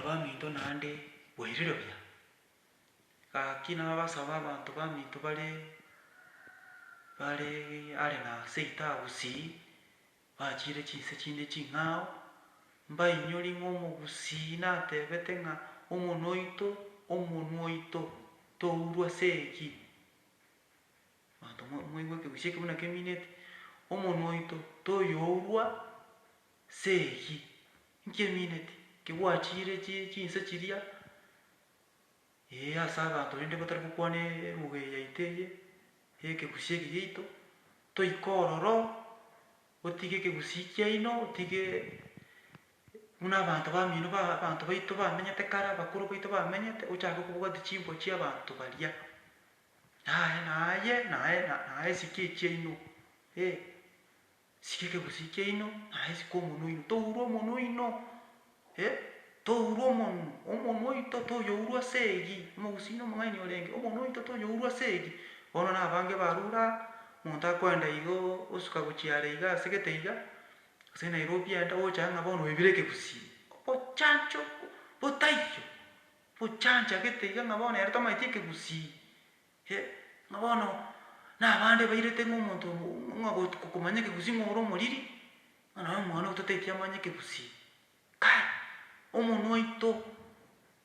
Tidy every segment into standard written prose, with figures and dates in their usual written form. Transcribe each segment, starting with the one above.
baminto naende bwairire buya gaki nabasaba abanto baminto bare are na seita agusii bachire chinse chinde ching'ao mbainyori ng'a omogusii natebete ng'a omonwa oito tourwa ase eki banto moigwa ekegusii eke buna kemineti omonwa oito toyourwa ase eki nkemineti kebwachire chinse chiria ase abanto rende batari gokwana eruga yaito eye ekegusii eki giaito toika ororo otige ekegusii kiaino otige buna abanto bamino abanto baito bamenyete kare abakoro baito bamenyete ochake kobwati chimbo chia abanto baria naye sika echiaino sika ekegusii kiaino naye sika omonwa oino toura omonwa oino toura omonwa oito toyourwa ase egi omogusii na omong'aini orenge omonwa oito toyourwa ase egi bono na abange barure omonto akoenda igo osuka gochiara iga ase gete iga ase nairobi enda ocha ng'a bono oibire ekegusii bochancho botaiyo bochancha gete iga ng'a bono ere tamaeti ekegusii ng'a bono na abande bairete ng'a omonto ng'a komanya ekegusii ng'a ore omoriri ng'a naye omwana oyo totaeti amanye ekegusii kai omonwa oito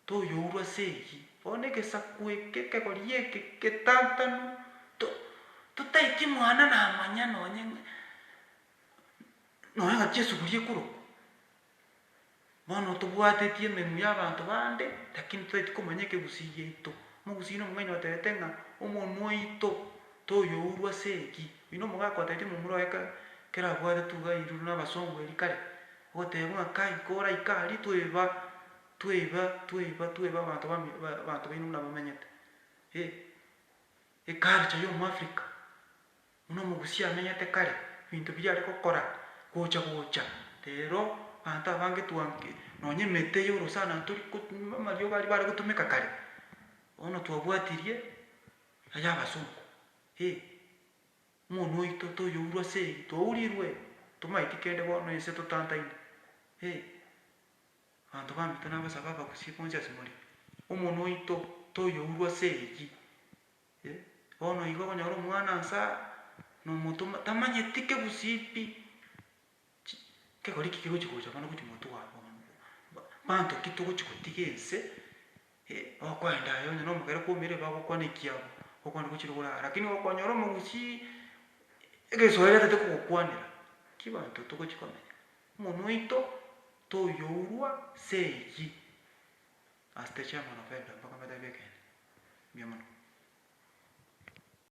toyourwa ase egi bono egesaku eke ekegori eke getantanu totaeti mwana namanya nonye ng'aki esuguri ekorokwa bono tobwateti emenwa ya abanto bande lakini totaeti komanya ekegusii giaito omogusii na omong'aini otebete ng'a omonwa oito toyourwa ase eki oino omogaka otebeti momura oye kera abwatete iga airurwa na abasongo eri kare ogoteba ng'a kai koraika aria tweba abanto baino buna bamenyete eculture ya omoafrika buna omogusii amenyete kare binto biria are gokora gocha rero banto abange nonye emete ya orosana amariogo aria bare gotumeka kare bono twabwatirie aya abasongo omonwa oito toyourwa ase egi tourirwe tomaeti kende bono ense totantaine abanto baminto nabasaba abagusii bonsi ase more omonwa oito toyourwa ase egi bono igo okonyora omwana nsa na omonto tamanyeti kegusii pi ekegori eki kegochi gocha bono gochi monto banto ki togochi gotiga ense okoenda aye onye na omogere kwaumire bagokwana ekiabo okwana gochire korara lakini okonyora omogusii egesoeri atete kogokwanera ki banto togochi komenya omonwa oito toyourwa ase egi as the chairman of EBRA mpaka mbatabi ekende mbuya mono.